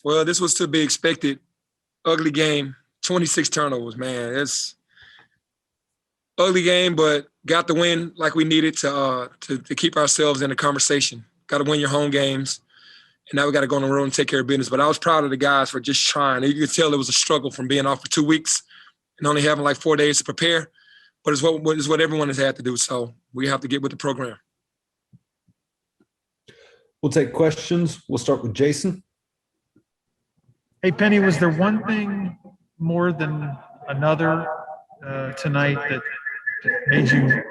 Well, this was to be expected. Ugly game, 26 turnovers, man. It's ugly game, but got the win like we needed to keep ourselves in the conversation. Got to win your home games, and now we got to go on the road and take care of business. But I was proud of the guys for just trying. You could tell it was a struggle from being off for 2 weeks and only having like 4 days to prepare. But it's what everyone has had to do. So we have to get with the program. We'll take questions. We'll start with Jason. Hey, Penny, was there one thing more than another tonight that made you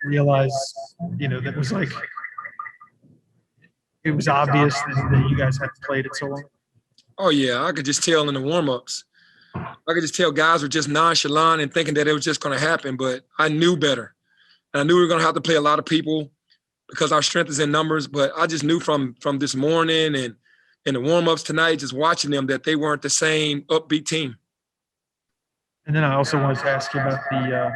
realize, that was like it was obvious that you guys had played it so long? Oh, yeah. I could just tell in the warm-ups. I could just tell guys were just nonchalant and thinking that it was just going to happen, but I knew better. And I knew we were going to have to play a lot of people because our strength is in numbers, but I just knew from this morning and in the warm-ups tonight, just watching them, that they weren't the same upbeat team. And then I also wanted to ask you about the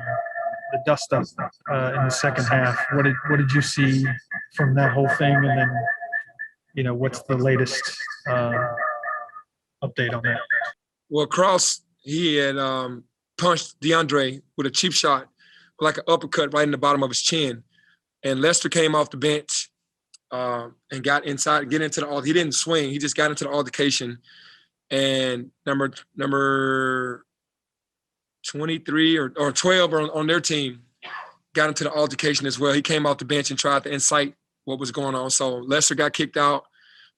dust-up in the second half. What did you see from that whole thing? And then, what's the latest update on that? Well, Cross, he had punched Deandre with a cheap shot, like an uppercut right in the bottom of his chin. And Lester came off the bench and got inside, he didn't swing. He just got into the altercation. And number 23 or 12 on their team got into the altercation as well. He came off the bench and tried to incite what was going on. So Lester got kicked out.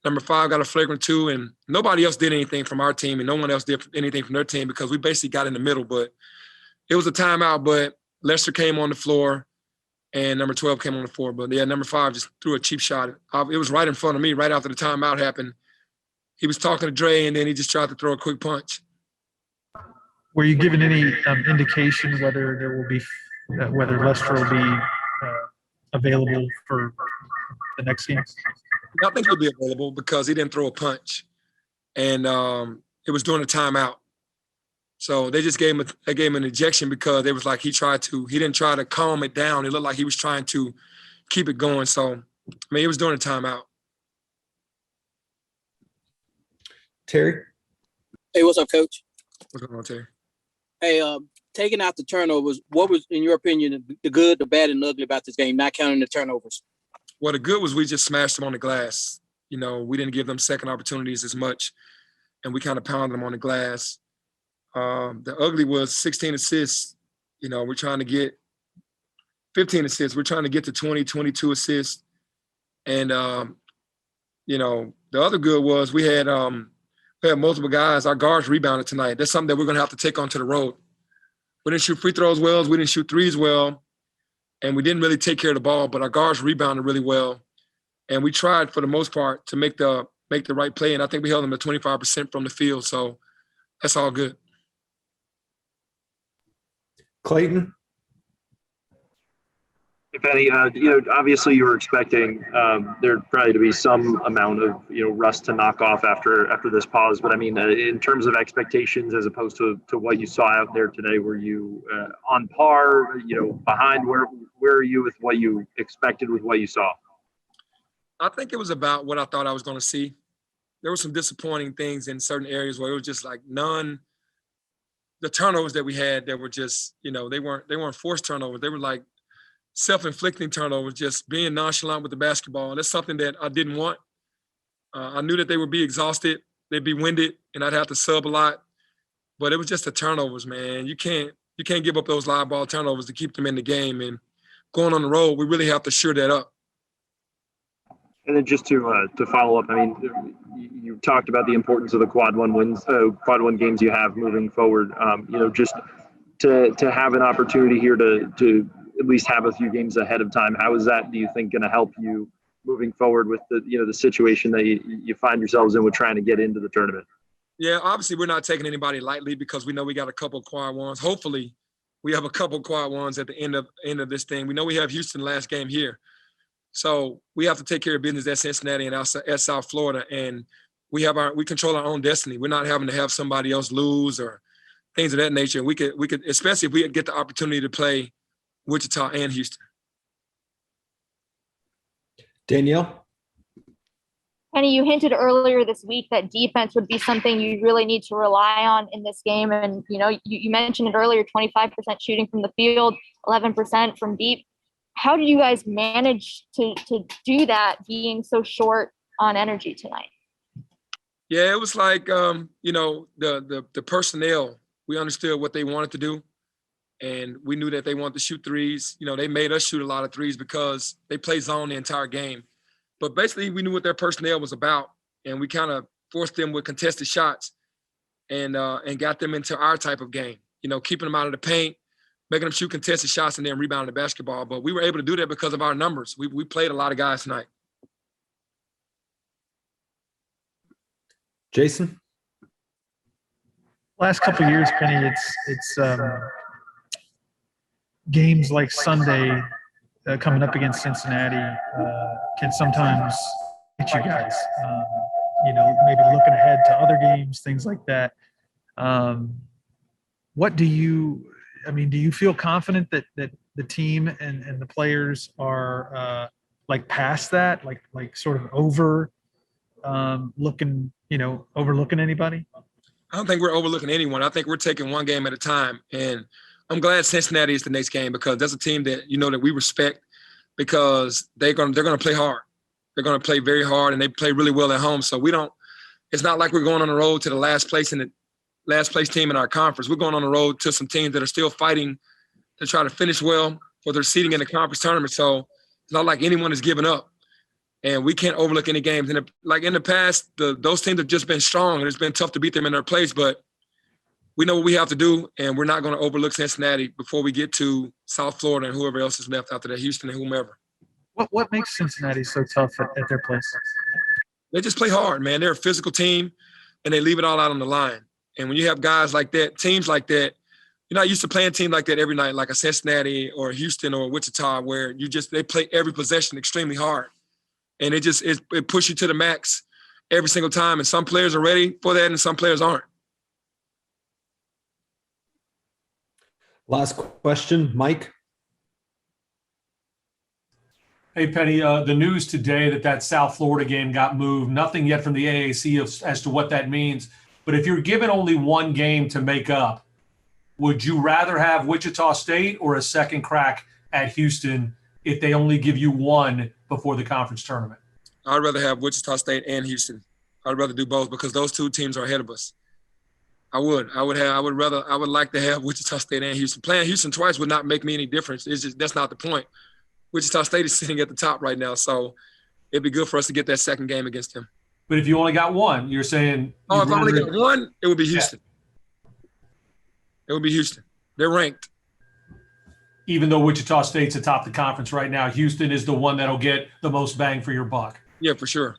Number 5 got a flagrant 2, and nobody else did anything from our team, and no one else did anything from their team because we basically got in the middle. But it was a timeout, but Lester came on the floor, and number 12 came on the floor. But, yeah, number 5 just threw a cheap shot. It was right in front of me right after the timeout happened. He was talking to Dre, and then he just tried to throw a quick punch. Were you given any indication whether Lester will be available for the next game? I think he'll be available because he didn't throw a punch, and it was during a timeout. So they just gave him an ejection because it was like he didn't try to calm it down. It looked like he was trying to keep it going. So, it was during a timeout. Terry? Hey, what's up, Coach? What's going on, Terry? Hey, taking out the turnovers, what was, in your opinion, the good, the bad, and the ugly about this game, not counting the turnovers? Well, the good was we just smashed them on the glass. We didn't give them second opportunities as much, and we kind of pounded them on the glass. The ugly was 16 assists. We're trying to get 15 assists. We're trying to get to 20, 22 assists. And, the other good was we had multiple guys. Our guards rebounded tonight. That's something that we're going to have to take onto the road. We didn't shoot free throws well. We didn't shoot threes well. And we didn't really take care of the ball, but our guards rebounded really well. And we tried, for the most part, to make the right play. And I think we held them to 25% from the field. So that's all good. Clayton? Penny, obviously you were expecting there probably to be some amount of, rust to knock off after this pause. But in terms of expectations as opposed to what you saw out there today, were you on par, behind? Where are you with what you expected with what you saw? I think it was about what I thought I was going to see. There were some disappointing things in certain areas where it was just like the turnovers that we had that were just, they weren't forced turnovers. They were like self-inflicting turnovers, just being nonchalant with the basketball. And that's something that I didn't want. I knew that they would be exhausted, they'd be winded, and I'd have to sub a lot. But it was just the turnovers, man. You can't give up those live ball turnovers to keep them in the game. And going on the road, we really have to shore that up. And then just to follow up, you talked about the importance of the quad one games you have moving forward. Just to have an opportunity here to at least have a few games ahead of time. How is that, do you think, going to help you moving forward with the situation that you find yourselves in with trying to get into the tournament? Yeah, obviously we're not taking anybody lightly because we know we got a couple of quad ones. Hopefully we have a couple of quad ones at the end of this thing. We know we have Houston last game here. So we have to take care of business at Cincinnati and at South Florida. And we control our own destiny. We're not having to have somebody else lose or things of that nature. We could, especially if we get the opportunity to play Wichita and Houston. Danielle? Penny, you hinted earlier this week that defense would be something you really need to rely on in this game. And, you mentioned it earlier, 25% shooting from the field, 11% from deep. How did you guys manage to do that being so short on energy tonight? Yeah, it was like, the personnel, we understood what they wanted to do. And we knew that they wanted to shoot threes. They made us shoot a lot of threes because they play zone the entire game. But basically, we knew what their personnel was about, and we kind of forced them with contested shots and got them into our type of game, keeping them out of the paint, making them shoot contested shots and then rebounding the basketball. But we were able to do that because of our numbers. We played a lot of guys tonight. Jason? Last couple of years, Penny, it's games like Sunday coming up against Cincinnati can sometimes hit you guys. Maybe looking ahead to other games, things like that. Do you feel confident that the team and the players are past that, like sort of overlooking anybody? I don't think we're overlooking anyone. I think we're taking one game at a time. And I'm glad Cincinnati is the next game because that's a team that, that we respect because they're going to play hard. They're going to play very hard and they play really well at home. So it's not like we're going on the road to the last place team in our conference. We're going on the road to some teams that are still fighting to try to finish well for their seeding in the conference tournament. So it's not like anyone is giving up. And we can't overlook any games. And in the past, those teams have just been strong, and it's been tough to beat them in their place. But we know what we have to do, and we're not going to overlook Cincinnati before we get to South Florida and whoever else is left after that, Houston and whomever. What makes Cincinnati so tough at their place? They just play hard, man. They're a physical team, and they leave it all out on the line. And when you have guys like that, teams like that, you're not used to playing a team like that every night, like a Cincinnati or Houston or Wichita, where they play every possession extremely hard. And it pushes you to the max every single time. And some players are ready for that and some players aren't. Last question, Mike. Hey, Penny, the news today that South Florida game got moved, nothing yet from the AAC as to what that means. But if you're given only one game to make up, would you rather have Wichita State or a second crack at Houston if they only give you one before the conference tournament? I'd rather have Wichita State and Houston. I'd rather do both because those two teams are ahead of us. I would like to have Wichita State and Houston. Playing Houston twice would not make me any difference. That's not the point. Wichita State is sitting at the top right now, so it'd be good for us to get that second game against them. But if you only got one, you're saying – if I only got one, it would be Houston. Yeah. It would be Houston. They're ranked. Even though Wichita State's atop the conference right now, Houston is the one that'll get the most bang for your buck. Yeah, for sure.